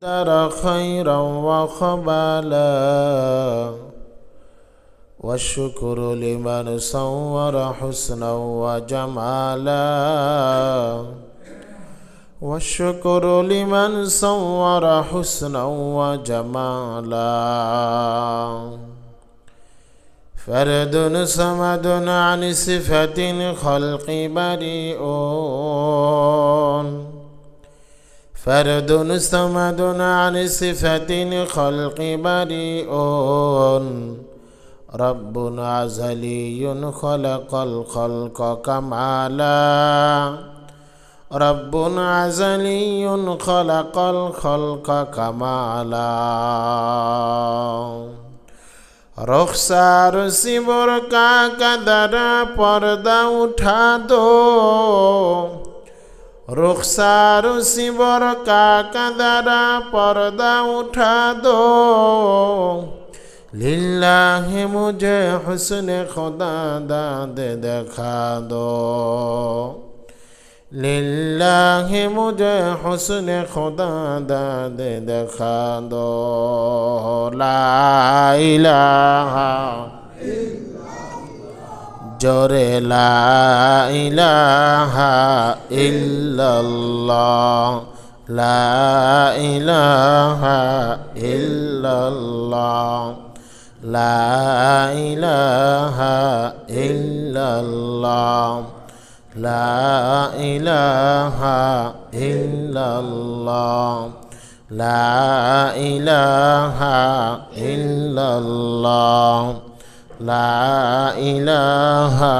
ترى خيرا وخبالا والشكر لمن صور حسنا وجمالا والشكر لمن صور حسنا وجمالا فرد صمد عن صفة خلق بريء فرد صمد عن صفة خلق بريء رب أزلي خلق الخلق كمالا رب أزلي خلق الخلق كمالا رخسار सिबर का कदरा पर्दा उठा दो रुखसार सिबर का कदरा पर्दा उठा दो लिल्लाहि मुझे हुस्न खुदा दाद दिखा दो लिल्लाहि मुझे हुस्न खुदा दाद दिखा दो ला इलाहा जोरे ला इलाहा इल्लल्लाह ला इलाहा इल्लल्लाह ला इलाहा इल्लल्लाह ला इलाहा इल्लल्लाह ला इलाहा इल्लल्लाह ला इलाहा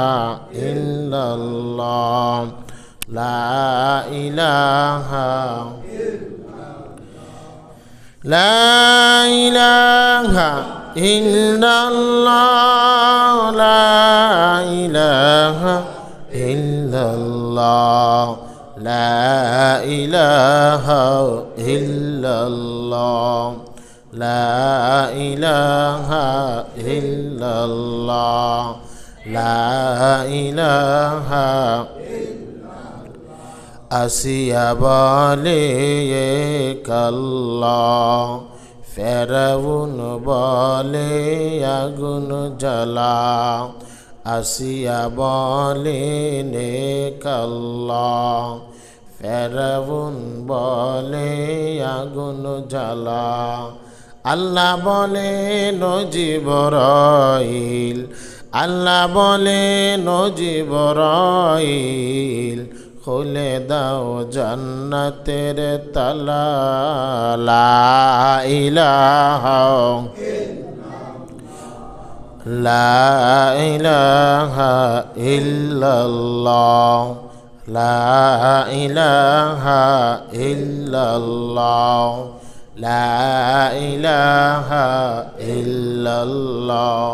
इल्लल्लाह ला इलाहा ला इलाहा इल्लल्लाह ला इलाहा इल्लल्लाह ला इलाहा इल्लल्लाह ला इलाहा इल्लल्लाह ला इलाहा আসিয়া বলে আল্লাহ ফেরাউন বলে আগুন জ্বালা আসিয়া বলে আল্লাহ ফেরাউন বলে আগুন জ্বালা আল্লাহ বলে জিবরাইল আল্লাহ বলে জিবরাইল খুলে দাও জান্নাতের তালা লা ইলাহা লা ইলাহা ইল্লাল্লাহ লা ইলাহা ইল্লাল্লাহ লা ইলাহা ইল্লাল্লাহ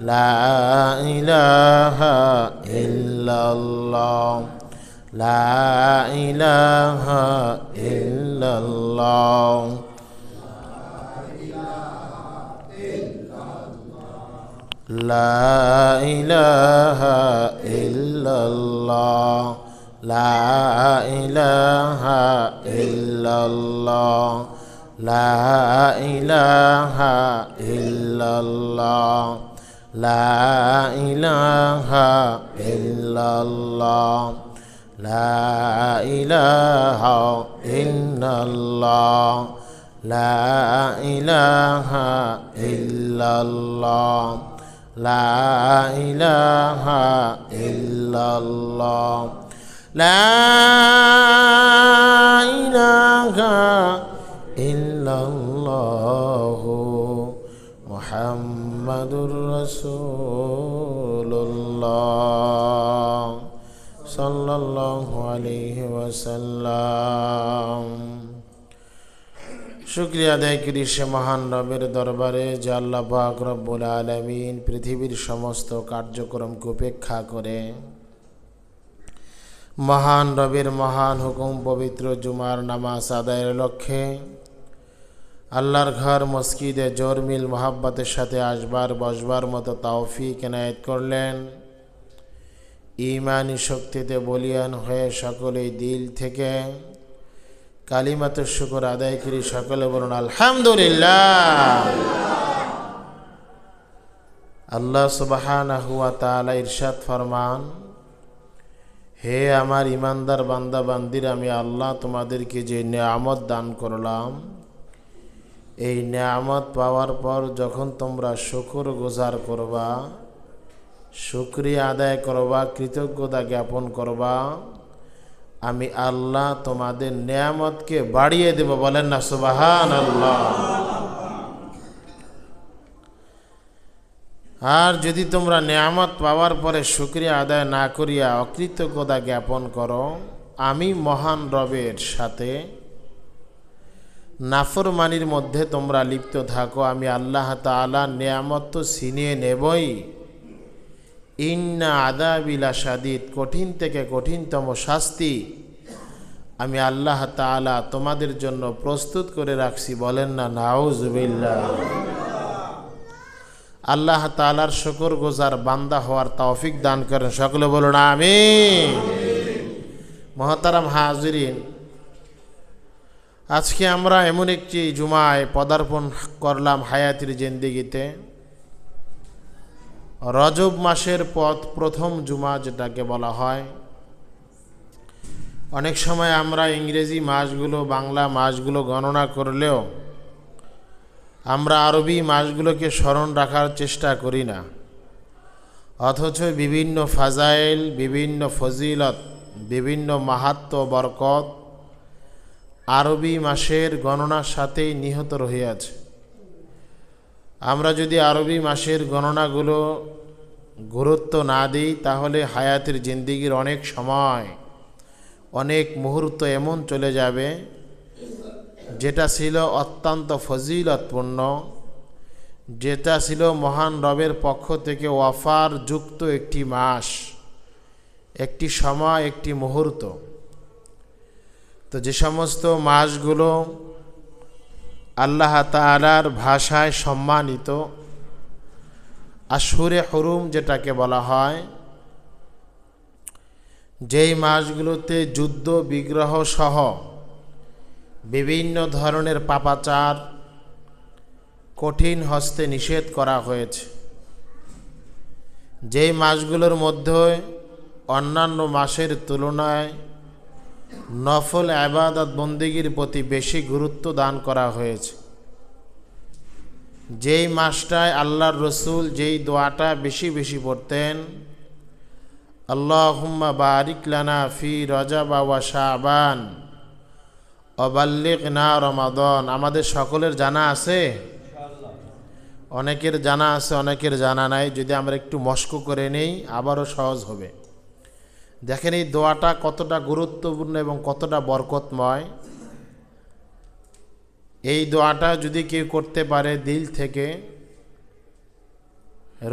লা ইলাহা ইল্লাল্লাহ লা ইলাহা ইল্লাল্লাহ লা ইলাহা ইল্লাল্লাহ লা ইলাহা ইল্লাল্লাহ লা ইলাহা ইল্লাল্লাহ লা ইলাহা ইল্লাল্লাহ লা ইলাহা ইল্লাল্লাহ লা ইলাহা ইল্লাল্লাহ লা ইলাহা ইল্লাল্লাহ লা ইলাহা ইল্লাল্লাহ মুহাম্মাদুর রাসূলুল্লাহ সাল্লাল্লাহু আলাইহি ওয়াসাল্লাম। শুকরিয়া আদায় করি সে মহান রবের দরবারে যে আল্লাহ পাক রব্বুল আলামিন পৃথিবীর সমস্ত কার্যক্রমকে উপেক্ষা করে মহান রবের মহান হুকুম পবিত্র জুমার নামাজ আদায়ের লক্ষ্যে আল্লাহর ঘর মসজিদে জোরমিল মোহাব্বতের সাথে আসবার বসবার মতো তৌফিক এনায়েত করলেন। ঈমানি শক্তিতে বলিয়ান হয়ে সকলেই দিল থেকে কালিমাতুশ শুকর আদায় করি। সকলে বলুন আলহামদুলিল্লাহ। আল্লাহ সুবহানাহু ওয়া তাআলা ইরশাদ ফরমান, হে আমার ইমানদার বান্দা বান্দির, আমি আল্লাহ তোমাদেরকে যে নেয়ামত দান করলাম, এই নেয়ামত পাওয়ার পর যখন তোমরা শুকর গুজার করবা, শুকরিয়া আদায় করবা, কৃতজ্ঞতা জ্ঞাপন করবা, আমি আল্লাহ তোমাদের নেয়ামতকে বাড়িয়ে দেব। বলেন না সুবহানাল্লাহ। আর যদি তোমরা নেয়ামত পাওয়ার পরে শুকরিয়া আদায় না করিয়া অকৃতজ্ঞতা জ্ঞাপন করো, আমি মহান রবের সাথে নাফরমানির মধ্যে তোমরা লিপ্ত থাকো, আমি আল্লাহ তাআলা নেয়ামত তো ছিনিয়ে নেবই। ইন্না আযাবি লাশাদীদ, কঠিন থেকে কঠিনতম শাস্তি আমি আল্লাহ তাআলা তোমাদের জন্য প্রস্তুত করে রাখছি। বলেন না নাউজুবিল্লাহ। আল্লাহ তাআলার শুকরগুজার বান্দা হওয়ার তৌফিক দান করেন। সকলে বলুন আমিন। মুহতারাম হাজিরিন, আজকে আমরা এমন একটি জুমায় পদার্পণ করলাম হায়াতের জিন্দেগিতে। রজব মাসের প্রথম জুমা যেটাকে বলা হয়। অনেক সময় আমরা ইংরেজি মাসগুলো, বাংলা মাসগুলো গণনা করলেও আমরা আরবি মাসগুলোকে স্মরণ রাখার চেষ্টা করি না, অথচ বিভিন্ন ফাজাইল, বিভিন্ন ফজিলত, বিভিন্ন মাহাত্ম্য বরকত আরবি মাসের গণনার সাথেই নিহত রহিয়াছে। আমরা যদি আরবি মাসের গণনাগুলো গুরুত্ব না দিই, তাহলে হায়াতের জিন্দেগির অনেক সময়, অনেক মুহূর্ত এমন চলে যাবে যেটা ছিল অত্যন্ত ফজিলতপূর্ণ, যেটা ছিল মহান রবের পক্ষ থেকে ওয়াফার যুক্ত একটি মাস, একটি সময়, একটি মুহূর্ত। তো যে সমস্ত মাসগুলো আল্লাহ তাআলার ভাষায় সম্মানিত, আশহুরে হুরুম যেটাকে বলা হয়, যেই মাসগুলোতে যুদ্ধ বিগ্রহ সহ বিভিন্ন ধরনের পাপাচার কঠিন হস্তে নিষেধ করা হয়েছে, যেই মাসগুলোর মধ্যে অন্যান্য মাসের তুলনায় নফল ইবাদত বন্দেগীর প্রতি বেশি গুরুত্ব দান করা হয়েছে, যেই মাসটায় আল্লাহর রসুল যেই দোয়াটা বেশি বেশি পড়তেন, আল্লাহুম্মা বারিক লানা ফি রজব ওয়া শাবান ওয়া বাল্লিগনা রমাদান। আমাদের সকলের জানা আছে? অনেকের জানা আছে, অনেকের জানা নাই। যদি আমরা একটু মস্ক করে নেই, আবারও সহজ হবে। দেখেন এই দোয়াটা কতটা গুরুত্বপূর্ণ এবং কতটা বরকতময়। এই দোয়াটা যদি কেউ করতে পারে দিল থেকে,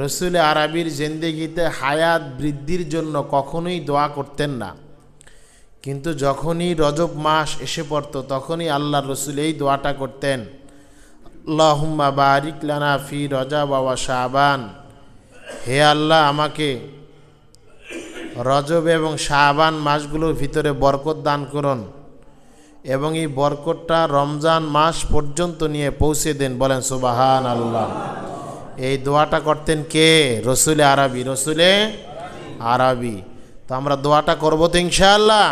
রসুল আরবির জিন্দেগিতে হায়াত বৃদ্ধির জন্য কখনোই দোয়া করতেন না, কিন্তু যখনই রজব মাস এসে পড়ত তখনই আল্লাহর রসুল এই দোয়াটা করতেন, আল্লাহুম্মা বারিক লানা ফি রজব ওয়া শাবান। হে আল্লাহ, আমাকে রজব এবং শাবান মাসগুলোর ভিতরে বরকত দান করুন এবং এই বরকতটা রমজান মাস পর্যন্ত নিয়ে পৌঁছে দেন। বলেন সুবহানাল্লাহ। এই দোয়াটা করতেন কে? রসুলে আরবি, রসুলে আরবি। তো আমরা দোয়াটা করবো তো ইনশাআল্লাহ।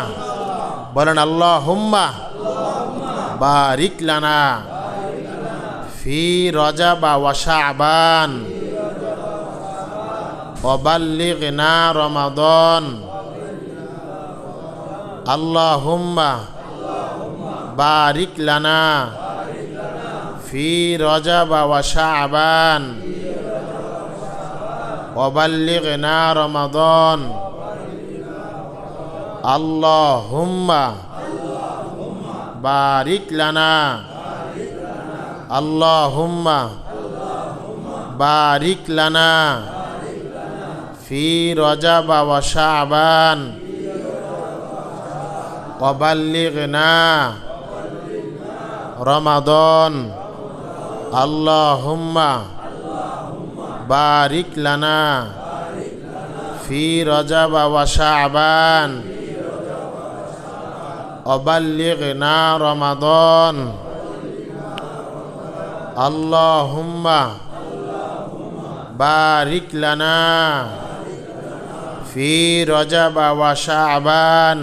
বলেন আল্লাহুম্মা বারিক লানা ফি রজব ওয়া শাবান ওয়া বাল্লিগনা রমাদান। আল্লাহুম্মা বারিক লানা ফি রজব ওয়া শাবান ওয়া বাল্লিগনা রমাদান। আল্লাহুম্মা বারিক লানা, আল্লাহুম্মা বারিক লানা ফি রজব ওয়া শাবান ওয়া বাল্লিগনা রমাদান। আল্লাহুম্মা বারিক লানা ফি রজব ওয়া শাবান وبلغنا رمضان اللهم بارك لنا في رجب وشعبان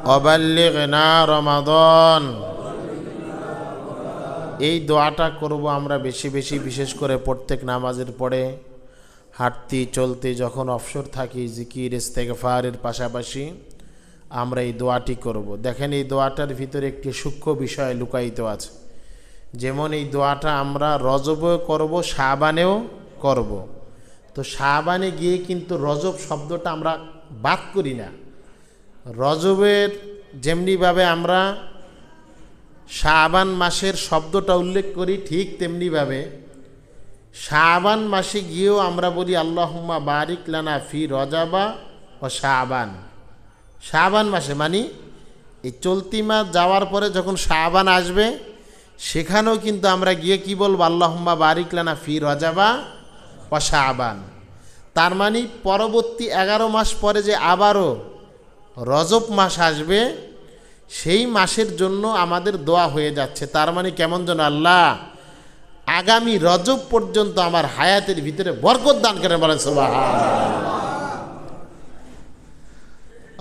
وبلغنا رمضان। এই দোয়াটা করব আমরা বেশি বেশি, বিশেষ করে প্রত্যেক নামাজের পরে হাঁটতে চলতে যখন অবসর থাকি, জিকির ইস্তেগফারের পাশাপাশি আমরা এই দোয়াটি করব। দেখেন এই দোয়াটার ভিতরে একটি সূক্ষ্ম বিষয় লুকায়িত আছে। যেমন এই দোয়াটা আমরা রজবেও করব, শাবানেও করব। তো শাবানে গিয়ে কিন্তু রজব শব্দটা আমরা বাদ করি না। রজবের যেমনিভাবে আমরা শাবান মাসের শব্দটা উল্লেখ করি, ঠিক তেমনিভাবে শাবান মাসে গিয়েও আমরা বলি আল্লাহুম্মা বারিক লানা ফি রজাবা ও শাবান। শাবান মাসে মানে এই চলতি মাস যাওয়ার পরে যখন শাবান আসবে সেখানেও কিন্তু আমরা গিয়ে কি বলবো, আল্লাহুম্মা বারিক লানা ফি রজাবা ও শাবান। তার মানে পরবর্তী 11 মাস পরে যে আবারও রজব মাস আসবে সেই মাসের জন্য আমাদের দোয়া হয়ে যাচ্ছে। তার মানে কেমন যেন আল্লাহ আগামী রজব পর্যন্ত আমার হায়াতের ভিতরে বরকত দান করে, বলেন সুবহানাল্লাহ।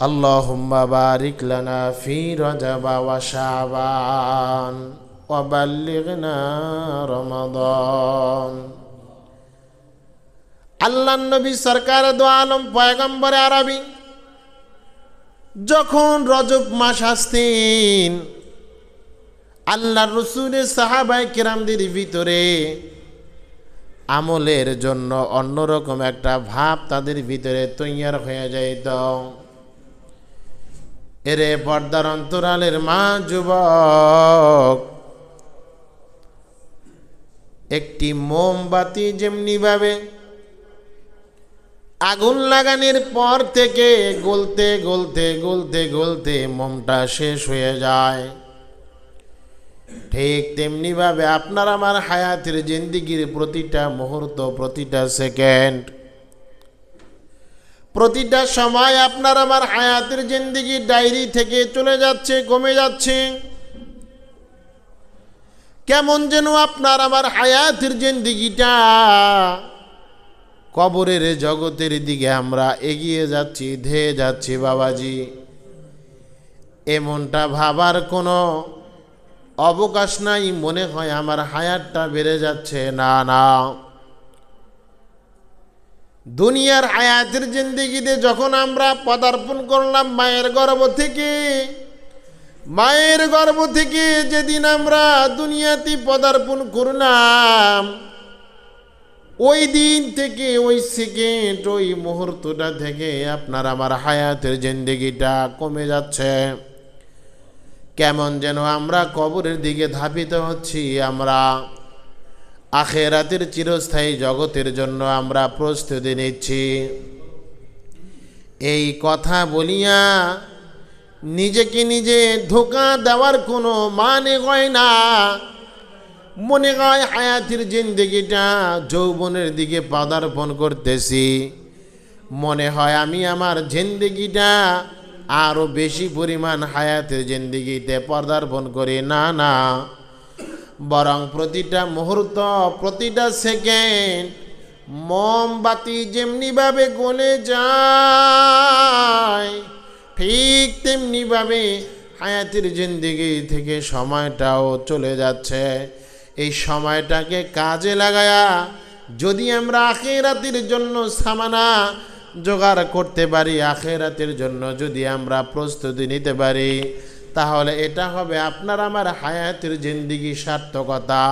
আল্লাহুম্মা বারিক লানা ফি রজবা ওয়া শাবান ওয়া বাল্লিগনা রমাদান। আল্লাহর নবী সরকার দো আলম পয়গম্বর আরবি যখন রজব মাস আসতেন, আল্লাহর রাসূলের সাহাবায়ে কেরামদের ভিতরে আমলের জন্য অন্যরকম একটা ভাব তাদের ভিতরে তৈয়ার হয়ে যাইত। এরে পর্দার অন্তরালের মা যুবক, একটি মোমবাতি যেমনিভাবে আগুন লাগানোর পর থেকে গলতে গলতে গলতে গলতে মোমটা শেষ হয়ে যায়, ঠিক তেমনিভাবে আপনার আমার হায়াতের জিন্দেগির প্রতিটা মুহূর্ত, প্রতিটা সেকেন্ড, প্রতিটা সময় আপনার আমার হায়াতের জিন্দেগির ডায়েরি থেকে চলে যাচ্ছে, কমে যাচ্ছে। কেমন যেন আপনার আমার হায়াতের জিন্দেগিটা কবরের জগতের দিকে আমরা এগিয়ে যাচ্ছি, ধেয়ে যাচ্ছি। বাবাজি, এমনটা ভাবার কোনো অবকাশ নাই। মনে হয় আমার হায়াতটা বেড়ে যাচ্ছে। না না, দুনিয়ার হায়াতের জিন্দেগিতে যখন আমরা পদার্পণ করলাম মায়ের গর্ভ থেকে, মায়ের গর্ভ থেকে যেদিন আমরা দুনিয়াতে পদার্পণ করলাম, ওই দিন থেকে, ওই সেকেন্ড, ওই মুহূর্তটা থেকে আপনার আমার হায়াতের জিন্দেগিটা কমে যাচ্ছে। কেমন যেন আমরা কবরের দিকে ধাবিত হচ্ছি। আমরা আখিরাতের চিরস্থায়ী জগতের জন্য আমরা প্রস্তুতি নিচ্ছি। এই কথা বলিয়া নিজেকে নিজে ধোঁকা দেওয়ার কোনো মানে হয় না। মনে হয় হায়াতের জিন্দেগিটা যৌবনের দিকে পদার্পণ করতেছি, মনে হয় আমি আমার জিন্দেগিটা আরও বেশি পরিমাণ হায়াতের জিন্দেগিতে পদার্পণ করি। না না, বরং প্রতিটা মুহূর্ত, প্রতিটা সেকেন্ড মোমবাতি যেমনিভাবে গলে যায়, ঠিক তেমনিভাবে হায়াতের জিন্দেগি থেকে সময়টাও চলে যাচ্ছে। এই সময়টাকে কাজে লাগায়া যদি আমরা আখিরাতের জন্য সামানা জোগাড় করতে পারি, আখিরাতের জন্য যদি আমরা প্রস্তুতি নিতে পারি, তাহলে এটা হবে আপনার আমার হায়াতের জিন্দেগি সার্থকতা,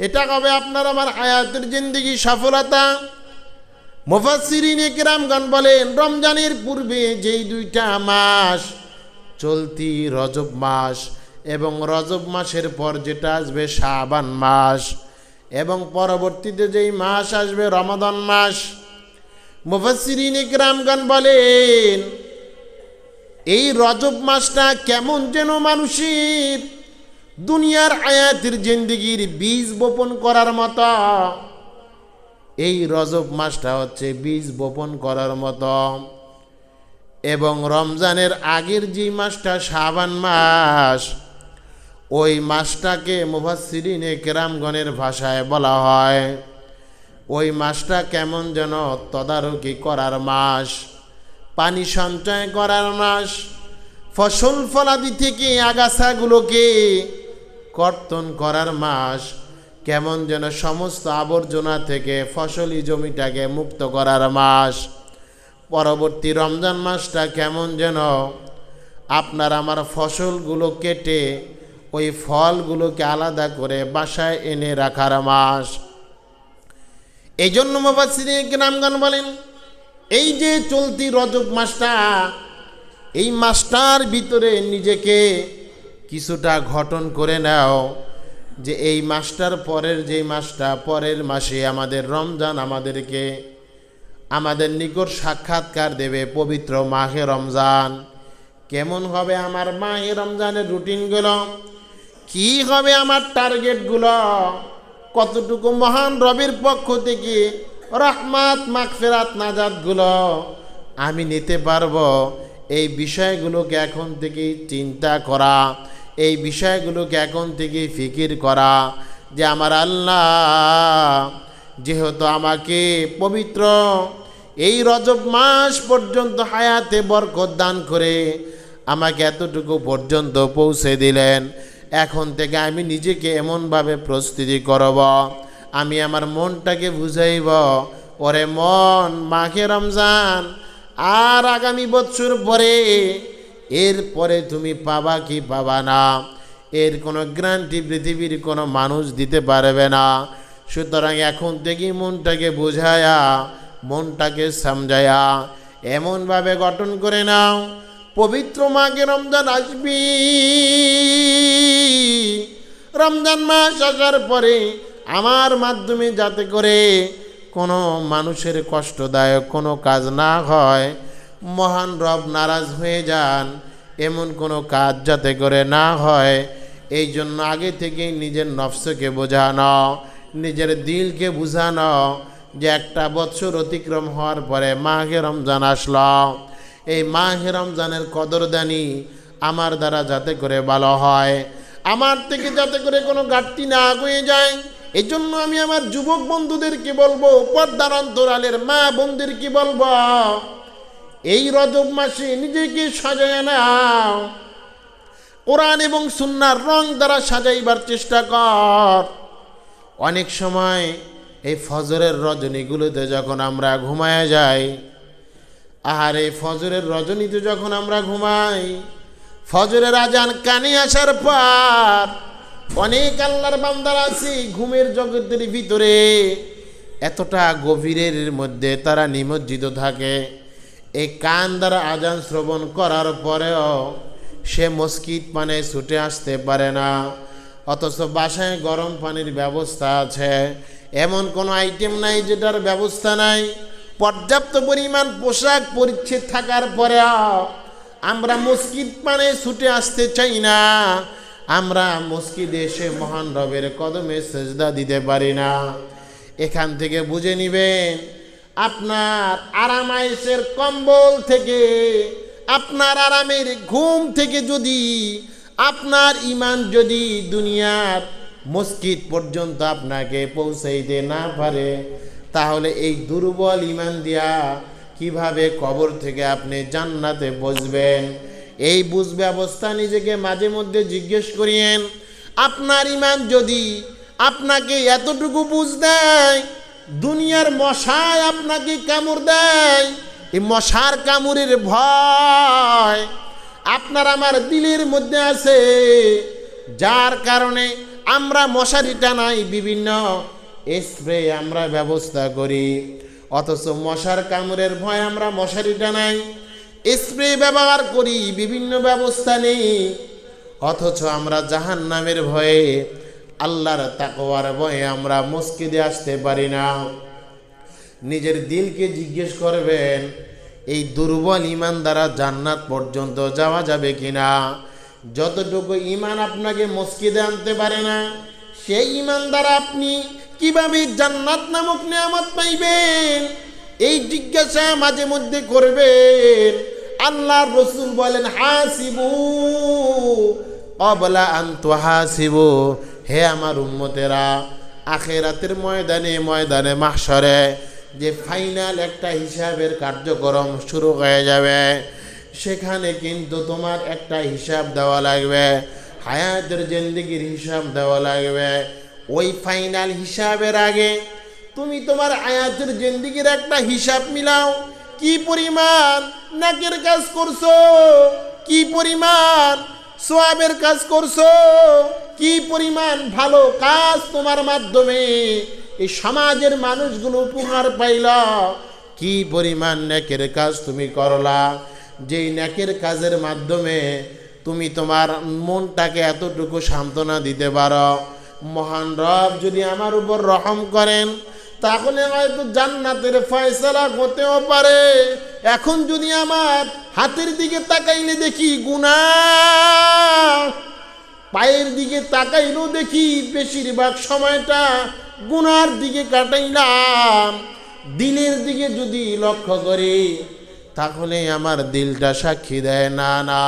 এটা হবে আপনার আমার হায়াতের জিন্দেগি সফলতা। মুফাসসিরিনে কেরামগণ বলেন, রমজানের পূর্বে যেই 2টা মাস, চলতি রজব মাস এবং রজব মাসের পর যেটা আসবে শাবান মাস, এবং পরবর্তীতে যেই মাস আসবে রমাদান মাস, মুফাসসিরিনে কেরামগণ বলেন এই রজব মাসটা কেমন যেন মানুষের দুনিয়ার হায়াতের জিন্দেগির বীজ বপন করার মতো। এই রজব মাসটা হচ্ছে বীজ বপন করার মতো। এবং রমজানের আগের যে মাসটা শাবান মাস, ওই মাসটাকে মুফাসসিরিনে কেরামগণের ভাষায় বলা হয় ওই মাসটা কেমন যেন তদারকি করার মাস, পানি সঞ্চয় করার মাস, ফসল ফলাদি থেকে আগাছাগুলোকে কর্তন করার মাস, কেমন যেন সমস্ত আবর্জনা থেকে ফসলি জমিটাকে মুক্ত করার মাস। পরবর্তী রমজান মাসটা কেমন যেন আপনার আমার ফসলগুলো কেটে ওই ফলগুলোকে আলাদা করে বাসায় এনে রাখার মাস। এই জন্য মুফাসসিরিনে কেরামগণ বলেন, এই যে চলতি রজব মাসটা, এই মাসটার ভিতরে নিজেকে কিছুটা গঠন করে নাও যে এই মাসটার পরের যে মাসটা, পরের মাসে আমাদের রমজান আমাদেরকে আমাদের নিকট সাক্ষাৎকার দেবে পবিত্র মাহে রমজান। কেমন হবে আমার মাহে রমজানের রুটিনগুলো, কি হবে আমার টার্গেটগুলো, কতটুকু মহান রবের পক্ষ থেকে রহমত মাগফিরাত নাজাতগুলো আমি নিতে পারবো, এই বিষয়গুলোকে এখন থেকে চিন্তা করা, এই বিষয়গুলোকে এখন থেকে ফিকির করা যে আমার আল্লাহ যেহেতু আমাকে পবিত্র এই রজব মাস পর্যন্ত হায়াতে বরকত দান করে আমাকে এতটুকু পর্যন্ত পৌঁছে দিলেন, এখন থেকে আমি নিজেকে এমনভাবে প্রস্তুতি করব, আমি আমার মনটাকে বুঝাইব, ওরে মন, মাহে রমজান আর আগামী বছর পরে, এরপরে তুমি পাবা কি পাবা না এর কোনো গ্যারান্টি পৃথিবীর কোনো মানুষ দিতে পারবে না। সুতরাং এখন থেকেই মনটাকে বুঝায়া, মনটাকে সমঝায়া এমনভাবে গঠন করে নাও, পবিত্র মাকে রমজান আসবি, রমজান মাস আসার পরে আমার মাধ্যমে যাতে করে কোনো মানুষের কষ্টদায়ক কোনো কাজ না হয়, মহান রব নারাজ হয়ে যান এমন কোনো কাজ যাতে করে না হয়, এই জন্য আগে থেকেই নিজের নফসকে বোঝানো, নিজের দিলকে বুঝানো যে একটা বছর অতিক্রম হওয়ার পরে মাহে রমজান আসলো, এই মাহে রমজানের কদরদানি আমার দ্বারা যাতে করে ভালো হয়, আমার থেকে যাতে করে কোনো ঘাটতি না হয়ে যায়। এই জন্য আমি আমার যুবক বন্ধুদেরকে বলবো, পর্দার অন্তরালের মা বোনদেরকে বলবো, এই রজব মাসে নিজেকে সাজায় নাও, কোরআন এবং সুন্নাহর রং দ্বারা সাজাইবার চেষ্টা কর। অনেক সময় এই ফজরের রজনীগুলোতে যখন আমরা ঘুমায় যাই, আর এই ফজরের রজনীতে যখন আমরা ঘুমাই, ফজরের আজান কানে আসার পর অনেক আল্লাহর বান্দারা আছে ঘুমের জগতের ভিতরে এতটা গভীরের মধ্যে তারা নিমজ্জিত থাকে, এই কান দ্বারা আজান শ্রবণ করার পরেও সে মসজিদ পানে ছুটে আসতে পারে না, অথচ বাসায় গরম পানির ব্যবস্থা আছে, এমন কোনো আইটেম নাই যেটার ব্যবস্থা নাই, পর্যাপ্ত পরিমাণ পোশাক পরিচ্ছদ থাকার পরেও আমরা মসজিদ পানে ছুটে আসতে চাই না, আমরা মসজিদে এসে মহান রবের কদমে সেজদা দিতে পারি না। এখান থেকে বুঝে নিবেন, আপনার আরামায়েশের কম্বল থেকে, আপনার আরামের ঘুম থেকে যদি আপনার ইমান যদি দুনিয়ার মসজিদ পর্যন্ত আপনাকে পৌঁছাইতে না পারে, তাহলে এই দুর্বল ইমান দিয়া কিভাবে কবর থেকে আপনি জান্নাতে বসবেন? এই বুঝ ব্যবস্থা নিজেকে মাঝে মধ্যে জিজ্ঞেস করিয়েন। আপনার ইমান যদি আপনাকে এতটুকু বুঝ দেয়, দুনিয়ার মশায় আপনাকে কামড় দেয়, এই মশার কামড়ের ভয় আপনার আমার দিলের মধ্যে আছে, যার কারণে আমরা মশারি টানাই, বিভিন্ন স্প্রে আমরা ব্যবস্থা করি, অথচ মশার কামড়ের ভয় আমরা মশারি টানাই, স্প্রে ব্যবহার করি, বিভিন্ন ব্যবস্থা নেই, অথচ আমরা জাহান্নামের ভয়ে, আল্লাহর তাকওয়ার ভয়ে আমরা মসজিদে আসতে পারি না। নিজের দিলকে জিজ্ঞেস করবেন, এই দুর্বল ইমান দ্বারা জান্নাত পর্যন্ত যাওয়া যাবে কিনা? যতটুকু ইমান আপনাকে মসজিদে আনতে পারে না, সেই ইমান দ্বারা আপনি কিভাবে জান্নাত নামক নিয়ামত পাইবেন? এই জিজ্ঞাসা মাঝে মধ্যে করবেন। আল্লাহর রাসূল বলেন হাসিবু ক্বাবলা আন তুহাসিবু, হে আমার উম্মতেরা, আখিরাতের ময়দানে মাহশরে যে ফাইনাল একটা হিসাবের কার্যক্রম শুরু হয়ে যাবে, সেখানে কিন্তু তোমার একটা হিসাব দেওয়া লাগবে, হায়াতের জিন্দেগির হিসাব দেওয়া লাগবে। ওই ফাইনাল হিসাবের আগে তুমি তোমার হায়াতের জিন্দেগির একটা হিসাব মিলাও। কি পরিমাণ নেকের কাজ করছো, কি পরিমাণ সওয়াবের কাজ করছো, কি পরিমাণ ভালো কাজ তোমার মাধ্যমে এই সমাজের মানুষগুলো উপকার পাইল, কি পরিমাণ নেকের কাজ তুমি করলা, যেই নেকের কাজের মাধ্যমে তুমি তোমার মনটাকে এতটুকু সান্ত্বনা দিতে পারো। মহান রব যদি আমার উপর রহম করেন তাহলে হয়তো জান্নাতের ফয়সালা হতেও পারে। এখন যদি আমার হাতের দিকে তাকাইলে দেখি গুনাহ, পায়ের দিকে তাকাইলেও দেখি বেশিরভাগ সময়টা গুনার দিকে কাটাইলাম, দিলের দিকে যদি লক্ষ্য করি তাহলে আমার দিলটা সাক্ষী দেয় না না,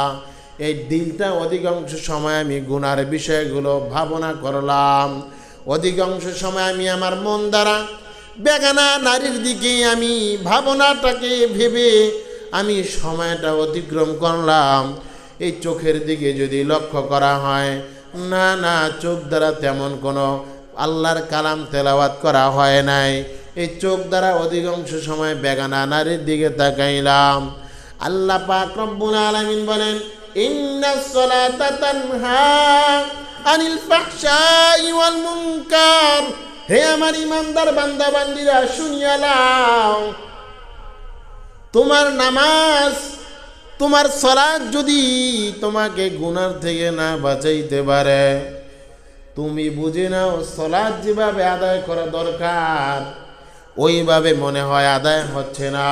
এই দিলটা অধিকাংশ সময় আমি গুনার বিষয়গুলো ভাবনা করলাম, অধিকাংশ সময় আমি আমার মন দ্বারা বেগানা নারীর দিকে আমি ভাবনাটাকে ভেবে আমি সময়টা অতিক্রম করলাম। এই চোখের দিকে যদি লক্ষ্য করা হয়, না না, চোখ দ্বারা তেমন কোনো আল্লাহর কালাম তেলাওয়াত করা হয় নাই, এই চোখ দ্বারা অধিকাংশ সময় বেগানা নারীর দিকে তাকাইলাম। আল্লাহ পাক রব্বুল আলামিন বলেন ইন্নাস সালাতা তানহা আনিল ফাহশাই ওয়াল মুনকার, হে আমার ইমানদার বান্দা বান্দিরা শুনিয়া নাও, তোমার নামাজ, তোমার সালাত যদি তোমাকে গুনার থেকে না বাঁচাইতে পারে, তুমি বুঝে নাও সালাত যেভাবে আদায় করা দরকার ওইভাবে মনে হয় আদায় হচ্ছে না।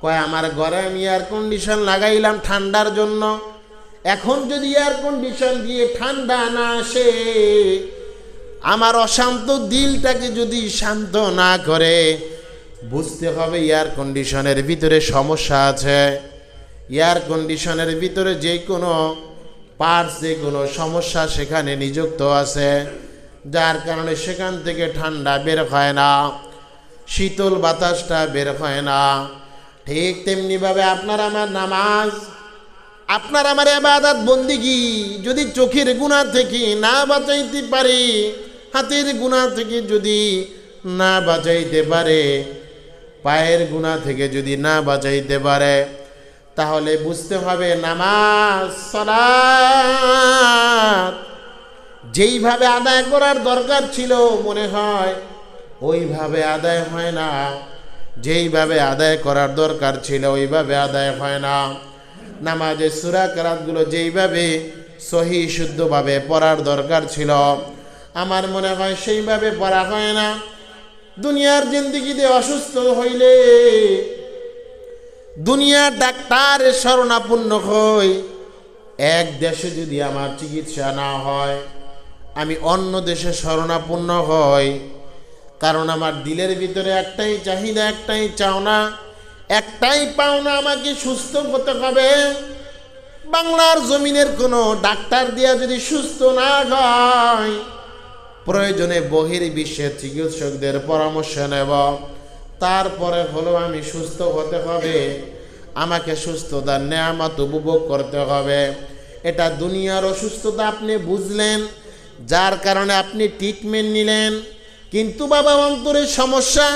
কয় আমার ঘরে আমি এয়ার কন্ডিশন লাগাইলাম ঠান্ডার জন্য, এখন যদি এয়ার কন্ডিশন দিয়ে ঠান্ডা না আসে, আমার অশান্ত দিলটাকে যদি শান্ত না করে, বুঝতে হবে এয়ার কন্ডিশনের ভিতরে সমস্যা আছে, এয়ার কন্ডিশনের ভিতরে যে কোনো পার্টস, যে কোনো সমস্যা সেখানে নিযুক্ত আছে, যার কারণে সেখান থেকে ঠান্ডা বের হয় না, শীতল বাতাসটা বের হয় না। ঠিক তেমনিভাবে আপনার আমার নামাজ, আপনার আমার ইবাদত বন্দিগি যদি চোখের গুনাহ থেকে না বাঁচাইতে পারে, হাতের গুনাহ থেকে যদি না বাঁচাইতে পারে, পায়ের গুনাহ থেকে যদি না বাঁচাইতে পারে, তাহলে বুঝতে হবে নামাজ সালাত যেইভাবে আদায় করার দরকার ছিল মনে হয় ওইভাবে আদায় হয় না, যেইভাবে আদায় করার দরকার ছিল ওইভাবে আদায় হয় না। নামাজের সূরা কেরাতগুলো যেইভাবে সহি শুদ্ধভাবে পড়ার দরকার ছিল আমার মনে হয় সেইভাবে পড়া হয় না। দুনিয়ার জিন্দেগিতে অসুস্থ হইলে দুনিয়ার ডাক্তারের শরণাপন্ন হই, এক দেশে যদি আমার চিকিৎসা না হয় আমি অন্য দেশে শরণাপন্ন হই, কারণ আমার দিলের ভিতরে একটাই চাহিদা, একটাই চাওনা, একটাই পাওনা, আমাকে সুস্থ হতে হবে। বাংলার জমিনের কোনো ডাক্তার দিয়া যদি সুস্থ না হয়, প্রয়োজনে বহির্বিশ্বের চিকিৎসকদের পরামর্শ নেব, তারপরে হলো আমি সুস্থ হতে হবে, আমাকে সুস্থতার নেয়ামত উপভোগ করতে হবে। এটা দুনিয়ার অসুস্থতা আপনি বুঝলেন, যার কারণে আপনি ট্রিটমেন্ট নিলেন, কিন্তু বাবা অন্তরের সমস্যা,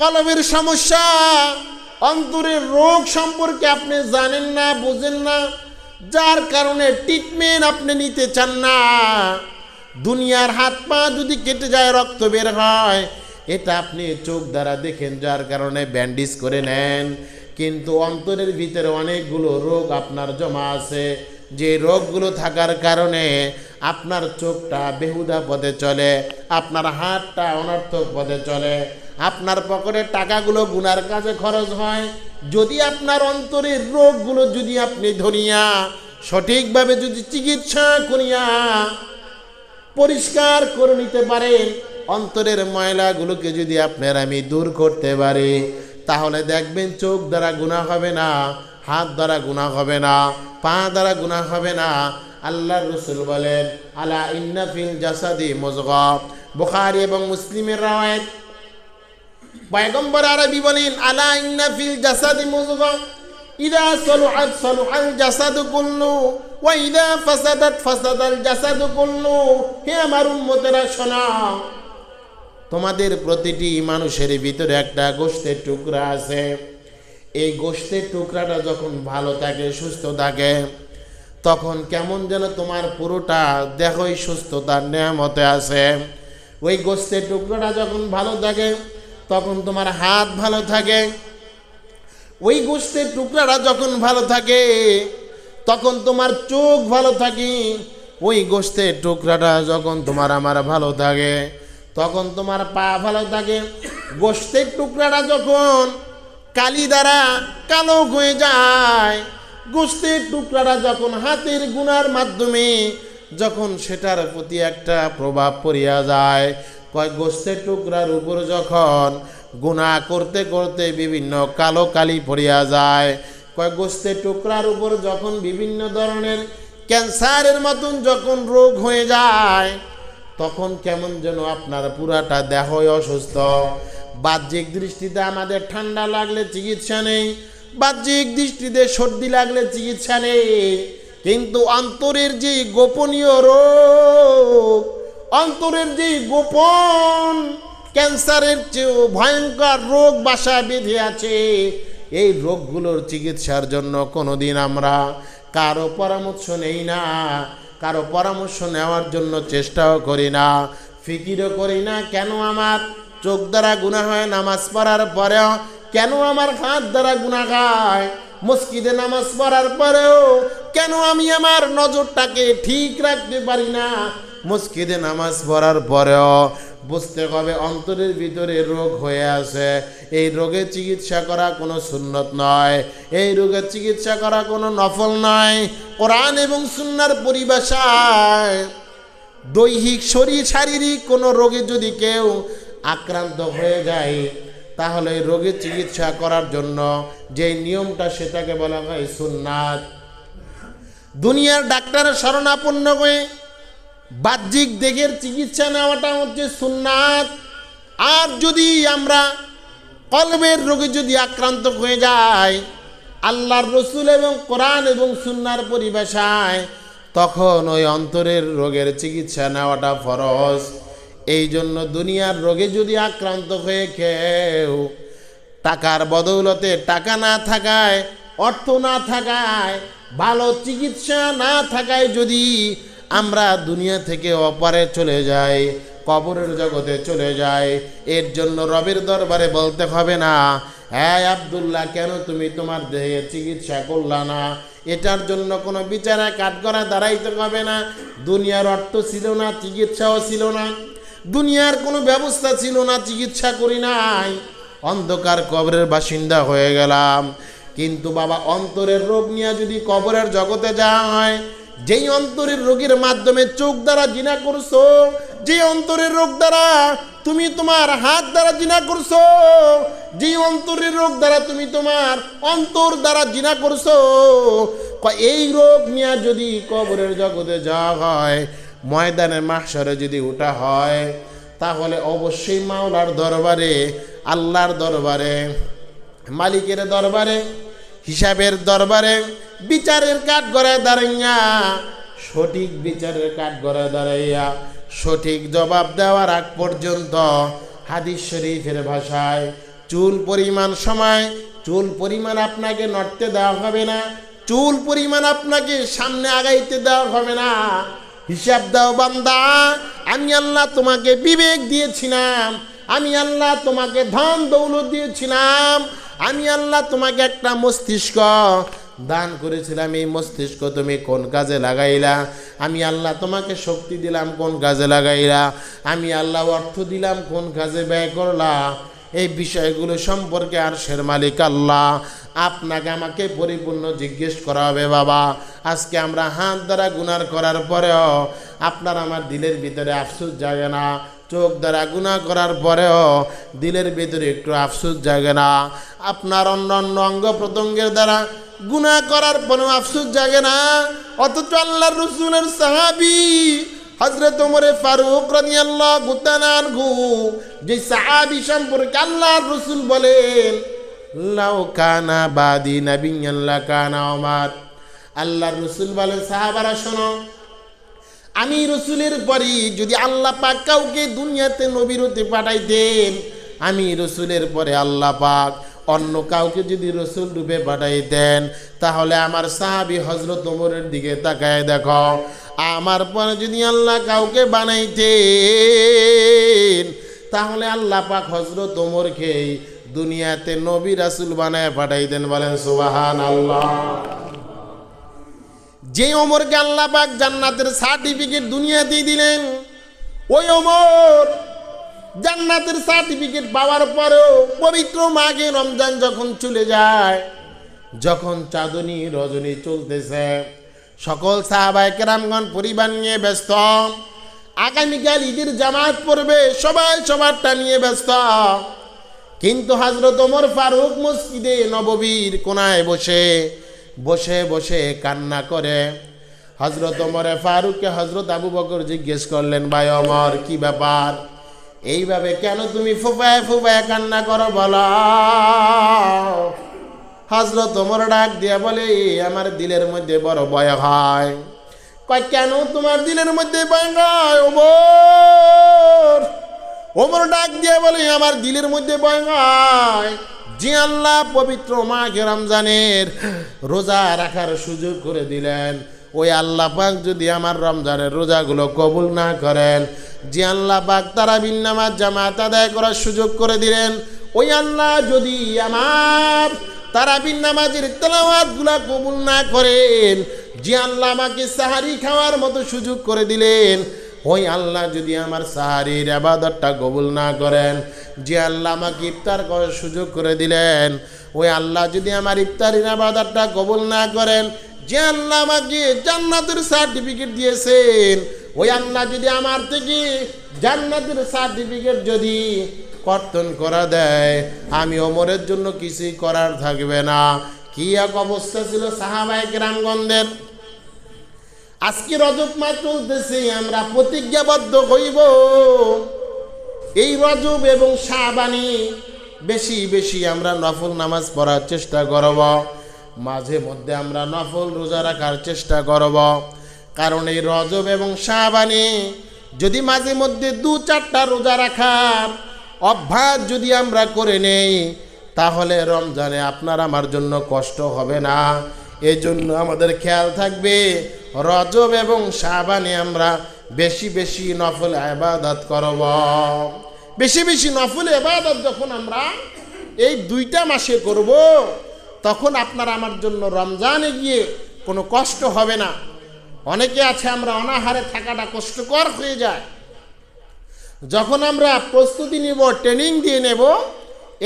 কলবের সমস্যা, অন্তরের রোগ সম্পর্কে আপনি জানেন না, বুঝেন না, যার কারণে ট্রিটমেন্ট আপনি নিতে চান না। দুনিয়ার হাত পা যদি কেটে যায়, রক্ত বের হয়, এটা আপনি চোখ দ্বারা দেখেন, যার কারণে ব্যান্ডেজ করে নেন, কিন্তু অন্তরের ভিতরে অনেকগুলো রোগ আপনার জমা আছে, যে রোগগুলো থাকার কারণে আপনার চোখটা বেহুদা পথে চলে, আপনার হাতটা অনর্থক পথে চলে, আপনার পকেটে টাকাগুলো গুনার কাজে খরচ হয়। যদি আপনার অন্তরের রোগগুলো যদি আপনি ধরিয়া সঠিকভাবে যদি চিকিৎসা করিয়া পরিষ্কার করে নিতে পারেন, অন্তরের ময়লাগুলোকে যদি আপনার আমি দূর করতে পারি, তাহলে দেখবেন চোখ দ্বারা গুনাহ হবে না, হাত দ্বারা গুনাহ হবে না, পা দ্বারা গুনাহ হবে না। আল্লাহর রাসূল বলেন, আলা ইন্না ফিল জাসাদি মুযগা। বুখারী এবং মুসলিমের রাওয়ায়াত। পয়গম্বর আরবি বলেন, আলা ইন্না ফিল জাসাদি মুযগা ইযা সালুহাত সালুহাল জাসাদু কুল্লু ওয়া ইযা ফাসাদাত ফাসাদাল জাসাদু কুল্লু। হে আমার উম্মতেরা শোনো, তোমাদের প্রতিটি মানুষের ভিতরে একটা গোশতের টুকরা আছে। এই গোশতের টুকরাটা যখন ভালো থাকে, সুস্থ থাকে, তখন কেমন যেন তোমার পুরোটা দেহই সুস্থতার নেয়ামতে আছে। ওই গোশতের টুকরাটা যখন ভালো থাকে, তখন তোমার হাত ভালো থাকে। ওই গোশতের টুকরাটা যখন ভালো থাকে, তখন তোমার চোখ ভালো থাকে। ওই গোশতের টুকরাটা যখন তোমার আমার ভালো থাকে, তখন তোমার পা ভালো থাকে। গোশতের টুকরাটা যখন কালি দ্বারা কালো হয়ে যায়, গোশতের টুকরাটা যখন হাতের গুনার মাধ্যমে যখন সেটার প্রতি একটা প্রভাব পড়িয়া যায়, কয় গোশতের টুকরার উপর যখন গুনাহ করতে করতে বিভিন্ন কালো কালি পড়িয়া যায়, কয় গোশতের টুকরার উপর যখন বিভিন্ন ধরনের ক্যান্সারের মতন যখন রোগ হয়ে যায়, তখন কেমন যেন আপনার পুরাটা দেহই অসুস্থ। বাহ্যিক দৃষ্টিতে আমাদের ঠান্ডা লাগলে চিকিৎসা নেই, বাহ্যিক দৃষ্টিতে সর্দি লাগলে চিকিৎসা নেই, কিন্তু অন্তরের যে গোপনীয় রোগ, অন্তরের যে গোপন ক্যান্সারের চেয়েও ভয়ঙ্কর রোগ বাসা বেঁধে আছে, এই রোগগুলোর চিকিৎসার জন্য কোনোদিন আমরা কারো পরামর্শ নেই না, কারো পরামর্শ নেওয়ার জন্য চেষ্টাও করি না, ফিকিরও করি না। কেন আমার চোখ দ্বারা গুনাহ হয় নামাজ পড়ার পরেও, কেন আমার হাত দ্বারা গুনাহ হয় মসজিদে নামাজ পড়ার পরেও, কেন আমি আমার নজরটাকে ঠিক রাখতে পারি না মসজিদে নামাজ পড়ার পরেও। বুঝতে হবে অন্তরের ভিতরে রোগ হয়ে আছে। এই রোগের চিকিৎসা করা কোনো সুন্নত নয়, এই রোগের চিকিৎসা করা কোনো নফল নয়। কোরআন এবং সুন্নাহর পরিভাষায় দৈহিক শারীরিক কোনো রোগে যদি কেউ আক্রান্ত হয়ে যায়, তাহলে রোগের চিকিৎসা করার জন্য যে নিয়মটা সেটাকে বলা হয় সুন্নাত। দুনিয়ার ডাক্তারের শরণাপন্ন হয়ে বাহ্যিক দেহের চিকিৎসা নেওয়াটা হচ্ছে সুন্নাত। আর যদি আমরা কলবের রোগে যদি আক্রান্ত হয়ে যায়, আল্লাহর রসুল এবং কোরআন এবং সুন্নাহর পরিভাষায়, তখন ওই অন্তরের রোগের চিকিৎসা নেওয়াটা ফরজ। এই জন্য দুনিয়ার রোগে যদি আক্রান্ত হয়ে কেউ টাকার বদৌলতে, টাকা না থাকায়, অর্থ না থাকায়, ভালো চিকিৎসা না থাকায় যদি আমরা দুনিয়া থেকে অপারে চলে যাই, কবরের জগতে চলে যাই, এর জন্য রবের দরবারে বলতে হবে না, হ্যাঁ আব্দুল্লাহ কেন তুমি তোমার দেহের চিকিৎসা করলা না। এটার জন্য কোনো বিচারে কাঠগড়া দাঁড়াইতে হবে না। দুনিয়ার অর্থ ছিল না, চিকিৎসাও ছিল না, দুনিয়ার কোনো ব্যবস্থা ছিল না, চিকিৎসা করি নাই, অন্ধকার কবরের বাসিন্দা হয়ে গেলাম। কিন্তু বাবা, অন্তরের রোগ নিয়ে যদি কবরের জগতে যাওয়া হয়, যেই অন্তরের রোগের মাধ্যমে চোখ দ্বারা জিনা করছো, যে অন্তরের রোগ দ্বারা তুমি তোমার হাত দ্বারা জিনা করছো, যে অন্তরের রোগ দ্বারা তুমি তোমার অন্তর দ্বারা জিনা করছো, এই রোগ নিয়ে যদি কবরের জগতে যাওয়া হয়, ময়দানে মাহশরে যদি ওঠা হয়, তাহলে অবশ্যই মাওলার দরবারে, আল্লাহর দরবারে, মালিকের দরবারে, হিসাবের দরবারে, বিচারের কাঠগড়ায় দাঁড়াইয়া, সঠিক বিচারের কাঠগড়ায় দাঁড়াইয়া সঠিক জবাব দেওয়ার আগ পর্যন্ত হাদিস শরীফের ভাষায় চুল পরিমাণ সময়, চুল পরিমাণ আপনাকে নড়তে দেওয়া হবে না, চুল পরিমাণ আপনাকে সামনে আগাইতে দেওয়া হবে না। হিসাব দাও বান্দা, আমি আল্লাহ তোমাকে বিবেক দিয়েছিলাম, আমি আল্লাহ তোমাকে ধন দৌলত দিয়েছিলাম, আমি আল্লাহ তোমাকে একটা মস্তিষ্ক দান করেছিলাম, এই মস্তিষ্ক তুমি কোন কাজে লাগাইলা? আমি আল্লাহ তোমাকে শক্তি দিলাম, কোন কাজে লাগাইলা? আমি আল্লাহ অর্থ দিলাম, কোন কাজে ব্যয় করলা? এই বিষয়গুলো সম্পর্কে আরশের মালিক আল্লাহ আপনাকে আমাকে পরিপূর্ণ জিজ্ঞেস করা হবে। বাবা, আজকে আমরা হাত দ্বারা গুনাহ করার পরেও আপনার আমার দিলের ভিতরে আফসোস জাগে না, চোখ দ্বারা গুনাহ করার পরেও দিলের ভিতরে একটু আফসোস জাগে না, আপনার অন্য অঙ্গ প্রত্যঙ্গের দ্বারা গুনাহ করার কোনো আফসোস জাগে না। অথচ আল্লাহর রাসূলের সাহাবী হযরত ওমর ফারুক রাদিয়াল্লাহু তাআলা আনহু, যে সাহাবী সম্পর্কে আল্লাহর রাসূল বলেন লাউ কানা বাদি নাবিয়্যান লাকানা ওমর, আল্লাহর রাসূল বলেন সাহাবারা শোনো, আমি রাসূলের পরই যদি আল্লাহ পাক কাউকে দুনিয়াতে নবী হতে পাঠাইতেন, আমি রাসূলের পরে আল্লাহ পাক অন্য কাউকে যদি রাসূল রূপে পাঠাইতেন, তাহলে আমার সাহাবী হযরত ওমরের দিকে তাকায় দেখো, আমার পরে যদি আল্লাহ কাউকে বানাইতেন, তাহলে আল্লাহ পাক হযরত ওমরকে দুনিয়াতে নবী রাসূল বানায় পাঠাইতেন। বলেন সুবহানাল্লাহ। যে ওমরকে আল্লাহ পাক জান্নাতের সার্টিফিকেট দুনিয়াতেই দিলেন, ওই ওমর জান্নাতের সার্টিফিকেট পাওয়ার পরেও পবিত্র মাঘে রমজান যখন চলে যায়, যখন চাঁদনী রজনী চলতেছে, সকল সাহাবায়ে কেরামগণ পরিবার নিয়ে ব্যস্ত, আগামীকাল ঈদের জামাত পড়বে, সবাই সবারটা নিয়ে ব্যস্ত। কিন্তু হযরত ওমর ফারুক মসজিদে নববীর কোনায় বসে বসে বসে কান্না করে। হযরত ওমর ফারুককে হযরত আবু বকর জিজ্ঞেস করলেন, ভাই ওমর, কি ব্যাপার, এইভাবে কেন তুমি ফুফায় ফুফায় কান্না করো বলো? হযরত ওমর ডাক দিয়া বলে, আমার দিলের মধ্যে বড় ভয় হয়। কয়, কেন তোমার দিলের মধ্যে ভয় হয় ওমর? ওমর ডাক দিয়া বলে, আমার দিলের মধ্যে ভয় হয় যে আল্লাহ পবিত্র মাঘে রমজানের রোজা রাখার সুযোগ করে দিলেন, ওই আল্লাহ পাক যদি আমার রমজানের রোজাগুলো কবুল না করেন, যে আল্লাহ পাক তারাবির নামাজ জামাত আদায় করার সুযোগ করে দিলেন, ওই আল্লাহ যদি আমার তারাবির নামাজের তেলাওয়াতগুলো কবুল না করেন, যে আল্লাহ আমাকে সাহারি খাওয়ার মতো সুযোগ করে দিলেন, ওই আল্লাহ যদি আমার সাহারির ইবাদতটা কবুল না করেন, যে আল্লাহ আমাকে ইফতার করার সুযোগ করে দিলেন, ওই আল্লাহ যদি আমার ইফতারির ইবাদতটা কবুল না করেন, যে আল্লাহ আমাকে জান্নাতের সার্টিফিকেট দিয়েছেন, ওই আল্লাহ যদি আমার থেকে জান্নাতের সার্টিফিকেট যদি কর্তন করা দেয়, আমি ওমরের জন্য কিছুই করার থাকবে না। কি এক অবস্থা ছিল সাহাবায়ে কেরামগণদের। আজকে রজব মাস চলতেছে, আমরা প্রতিজ্ঞাবদ্ধ হইব এই রজব এবং শাবানে বেশি বেশি আমরা নফল নামাজ পড়ার চেষ্টা করব, মাঝে মধ্যে আমরা নফল রোজা রাখার চেষ্টা করব। কারণ এই রজব এবং শাবানে যদি মাঝে মধ্যে 2-4টা রোজা রাখার অভ্যাস যদি আমরা করে নেই, তাহলে রমজানে আপনার আমার জন্য কষ্ট হবে না। এই জন্য আমাদের খেয়াল থাকবে, রজব এবং শাবানে আমরা বেশি বেশি নফল ইবাদত করব। বেশি বেশি নফল ইবাদত যখন আমরা এই 2টা মাসে করব, তখন আপনার আমার জন্য রমজানে গিয়ে কোনো কষ্ট হবে না। অনেকে আছে আমরা অনাহারে থাকাটা কষ্টকর হয়ে যায়। যখন আমরা প্রস্তুতি নিব, ট্রেনিং দিয়ে নেব,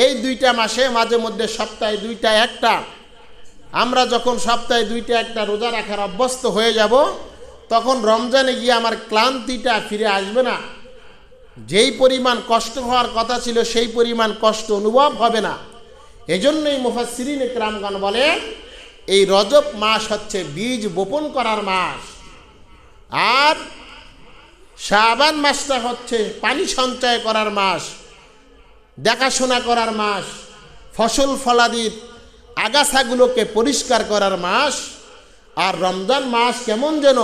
এই 2টা মাসে মাঝে মধ্যে সপ্তাহে 2টা 1টা আমরা যখন সপ্তাহে 2টা 1টা রোজা রাখার অভ্যস্ত হয়ে যাব, তখন রমজানে গিয়ে আমার ক্লান্তিটা ফিরে আসবে না। যেই পরিমাণ কষ্ট হওয়ার কথা ছিল সেই পরিমাণ কষ্ট অনুভব হবে না। এজন্যই মুফাসসিরিন ইকরামগণ বলেন, এই রজব মাস হচ্ছে বীজ বপন করার মাস, আর শাবান মাসটা হচ্ছে পানি সঞ্চয় করার মাস, দেখাশোনা করার মাস, ফসল ফলাদির আগাছাগুলোকে পরিষ্কার করার মাস। আর রমজান মাস কেমন যেন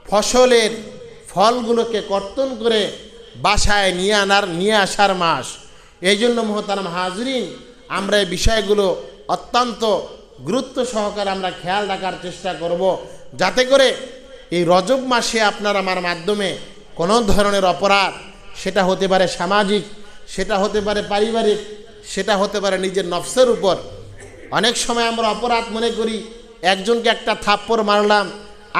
ফসলের ফলগুলোকে কর্তন করে বাসায় নিয়ে আসার মাস। এই জন্য মুহতারাম হাজরিন, আমরা এই বিষয়গুলো অত্যন্ত গুরুত্ব সহকারে আমরা খেয়াল রাখার চেষ্টা করব, যাতে করে এই রজব মাসে আপনার আমার মাধ্যমে কোনো ধরনের অপরাধ, সেটা হতে পারে সামাজিক, সেটা হতে পারে পারিবারিক, সেটা হতে পারে নিজের নফসের উপর। অনেক সময় আমরা অপরাধ মনে করি, একজনকে একটা থাপ্পড় মারলাম,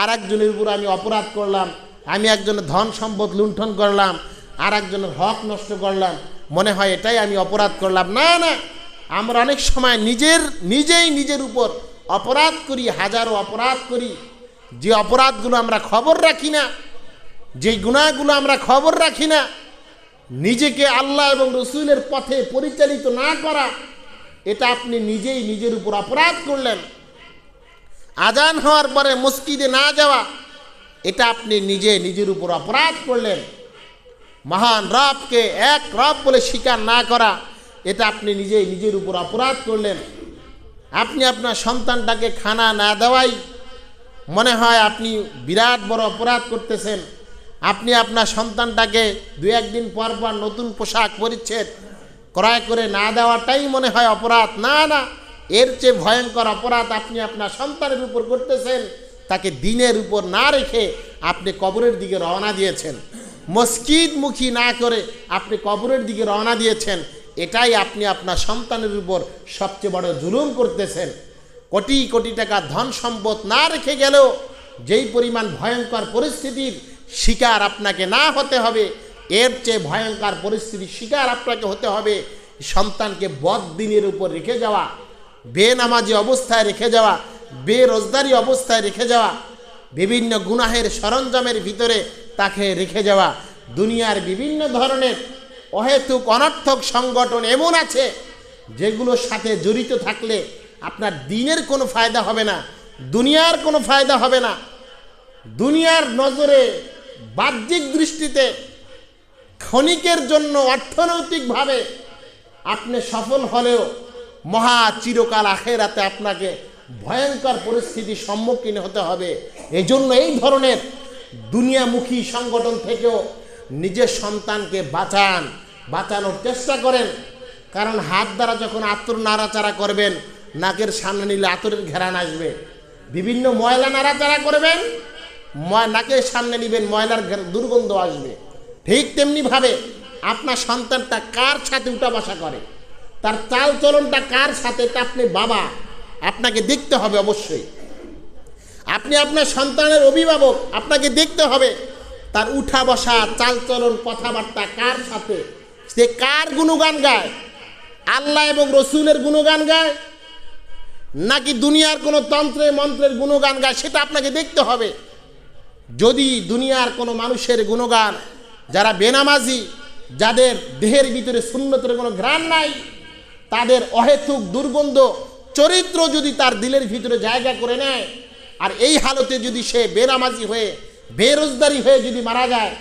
আর একজনের উপর আমি অপরাধ করলাম, আমি একজনের ধন সম্পদ লুণ্ঠন করলাম, আর একজনের হক নষ্ট করলাম, মনে হয় এটাই আমি অপরাধ করলাম। না না, আমরা অনেক সময় নিজেই নিজের উপর অপরাধ করি, হাজারো অপরাধ করি। যে অপরাধগুলো আমরা খবর রাখি না, যে গুনাহগুলো আমরা খবর রাখি না, নিজেকে আল্লাহ এবং রসুলের পথে পরিচালিত না করা, এটা আপনি নিজেই নিজের উপর অপরাধ করলেন। আজান হওয়ার পরে মসজিদে না যাওয়া, এটা আপনি নিজের উপর অপরাধ করলেন। মহান রবকে এক রব বলে স্বীকার না করা, এটা আপনি নিজের উপর অপরাধ করলেন। আপনি আপনার সন্তানটাকে খানা না দেওয়াই মনে হয় আপনি বিরাট বড় অপরাধ করতেছেন। আপনি আপনার সন্তানটাকে দু একদিন পর পর নতুন পোশাক পরিচ্ছদ ক্রয় করে না দেওয়াটাই মনে হয় অপরাধ। না না, এর চেয়ে ভয়ঙ্কর অপরাধ আপনি আপনার সন্তানের উপর করতেছেন। তাকে দিনের উপর না রেখে আপনি কবরের দিকে রওনা দিয়েছেন, মসজিদমুখী না করে আপনি কবরের দিকে রওনা দিয়েছেন। এটাই আপনি আপনার সন্তানের উপর সবচেয়ে বড় জুলুম করতেছেন। কোটি কোটি টাকা ধন সম্পদ না রেখে গেলেও যেই পরিমাণ ভয়ঙ্কর পরিস্থিতির শিকার আপনাকে না হতে হবে, এর চেয়ে ভয়ঙ্কর পরিস্থিতির শিকার আপনাকে হতে হবে সন্তানকে বদদিনের উপর রেখে যাওয়া, বেনামাজি অবস্থায় রেখে যাওয়া, বেরোজগারি অবস্থায় রেখে যাওয়া, বিভিন্ন গুনাহের সরঞ্জামের ভিতরে তাকে রেখে যাওয়া। দুনিয়ার বিভিন্ন ধরনের অহেতুক অনর্থক সংগঠন এমন আছে যেগুলোর সাথে জড়িত থাকলে আপনার দিনের কোনো ফায়দা হবে না, দুনিয়ার কোনো ফায়দা হবে না। দুনিয়ার নজরে বাহ্যিক দৃষ্টিতে ক্ষণিকের জন্য অর্থনৈতিকভাবে আপনি সফল হলেও মহা চিরকাল আখেরাতে আপনাকে ভয়ঙ্কর পরিস্থিতির সম্মুখীন হতে হবে। এই জন্য এই ধরনের দুনিয়ামুখী সংগঠন থেকেও নিজের সন্তানকে বাঁচানোর চেষ্টা করেন। কারণ হাত দ্বারা যখন আতর নাড়াচাড়া করবেন, নাকের সামনে নিলে আতরের ঘেরান আসবে। বিভিন্ন ময়লা নাড়াচাড়া করবেন, নাকের সামনে নিবেন, ময়লার দুর্গন্ধ আসবে। ঠিক তেমনিভাবে আপনার সন্তানটা কার সাথে উঠা বসা করে, তার চাল চলনটা কার সাথে, এটা আপনি বাবা, আপনাকে দেখতে হবে। অবশ্যই আপনি আপনার সন্তানের অভিভাবক, আপনাকে দেখতে হবে তার উঠা বসা, চাল চলন, কথাবার্তা কার সাথে, সে কার গুণগান গায়, আল্লাহ এবং রসুলের গুণগান গায় নাকি দুনিয়ার কোনো তন্ত্রে মন্ত্রের গুণগান গায়, সেটা আপনাকে দেখতে হবে। যদি দুনিয়ার কোনো মানুষের গুণগান, যারা বেনামাজি, যাদের দেহের ভিতরে সুন্নতের কোনো ঘ্রাণ নাই, তাদের অহেতুক দুর্গন্ধ চরিত্র যদি তার দিলের ভিতরে জায়গা করে নেয়, আর এই হালতে যদি সে বেনামাজি হয়ে বেরোজগারি হয়ে যদি মারা যায়,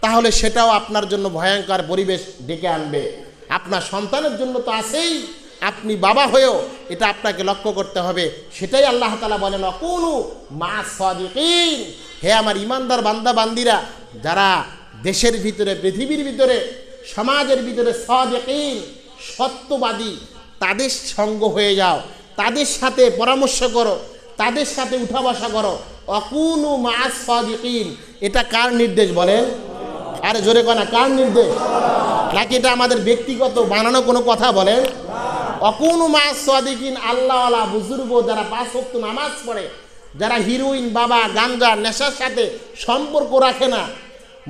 তাহলে সেটাও আপনার জন্য ভয়ঙ্কর পরিবেশ ডেকে আনবে। আপনার সন্তানের জন্য তো আছেই, আপনি বাবা হয়েও এটা আপনাকে লক্ষ্য করতে হবে। সেটাই আল্লাহ তাআলা বলেন, অকুনু মা সাদিকিন, হে আমার ইমানদার বান্দা বান্দিরা, যারা দেশের ভিতরে, পৃথিবীর ভিতরে, সমাজের ভিতরে সাদিকিন, সত্যবাদী, তাদের সঙ্গ হয়ে যাও, তাদের সাথে পরামর্শ করো, তাদের সাথে উঠা বসা করো। অকুনু মা সাদিকিন, এটা কার নির্দেশ বলেন? আরে জোরে কনা, কার নির্দেশ? নাকি এটা আমাদের ব্যক্তিগত বানানো কোনো কথা বলেন? অকুনু মা সাদিকিন, আল্লাহওয়ালা বুজুর্গ যারা 5 ওয়াক্ত নামাজ পড়ে, যারা হিরোইন, বাবা, গাঞ্জা, নেশার সাথে সম্পর্ক রাখে না,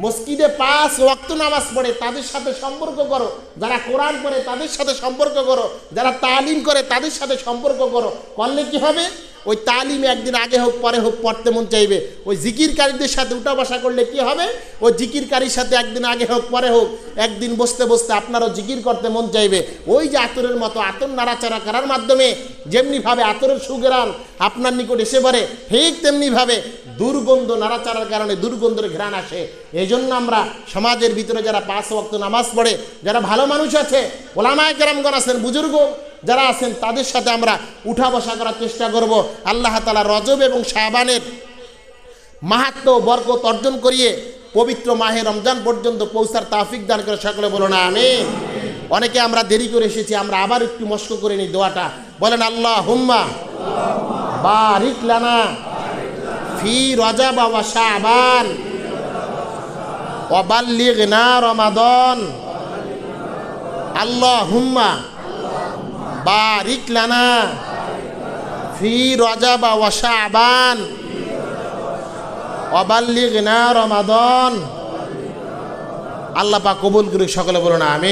মসজিদে 5 ওয়াক্ত নামাজ পড়ে, তাদের সাথে সম্পর্ক করো। যারা কোরআন পড়ে তাদের সাথে সম্পর্ক করো, যারা তালিম করে তাদের সাথে সম্পর্ক করো। করলে কি হবে? ওই তালিমে একদিন আগে হোক পরে হোক পড়তে মন চাইবে। ওই জিকিরকারীদের সাথে উঠা বসা করলে কি হবে? ওই জিকিরকারীর সাথে একদিন আগে হোক পরে হোক একদিন বসতে বসতে আপনারও জিকির করতে মন চাইবে। ওই যে আতরের মতো আতর নাড়াচাড়া করার মাধ্যমে যেমনিভাবে আতরের সুঘ্রাণ আপনার নিকট এসে পড়ে, ঠিক তেমনিভাবে দুর্গন্ধ নাড়াচাড়ার কারণে দুর্গন্ধের ঘ্রাণ আসে। এই জন্য আমরা সমাজের ভিতরে যারা 5 ওয়াক্ত নামাজ পড়ে, যারা ভালো মানুষ আছে, ওলামায়ে কেরামগণ আছেন, বুজুর্গ যারা আছেন, তাদের সাথে আমরা উঠা বসা করার চেষ্টা করব। আল্লাহ তাআলা রজব এবং শাবানের মাহাত্ম্য বরকত অর্জন করিয়ে পবিত্র মাহে রমজান পর্যন্ত পৌঁছার তৌফিক দান করে। সকলে বলুন আমিন। অনেকে আমরা দেরি করে এসেছি, আমরা আবার একটু মস্ক করে নিই দোয়াটা। বলেন, আল্লাহুম্মা বারিক লানা ফি রজব ওয়া শাবান ওয়া বাল্লিগনা রমাদান। আল্লাহুম্মা বারিক লানা ফি রজব ওয়া শাবান ওয়া বাল্লিগনা রমাদান। আল্লাহ পাক কবুল করুক। সকলে বলুন আমিন।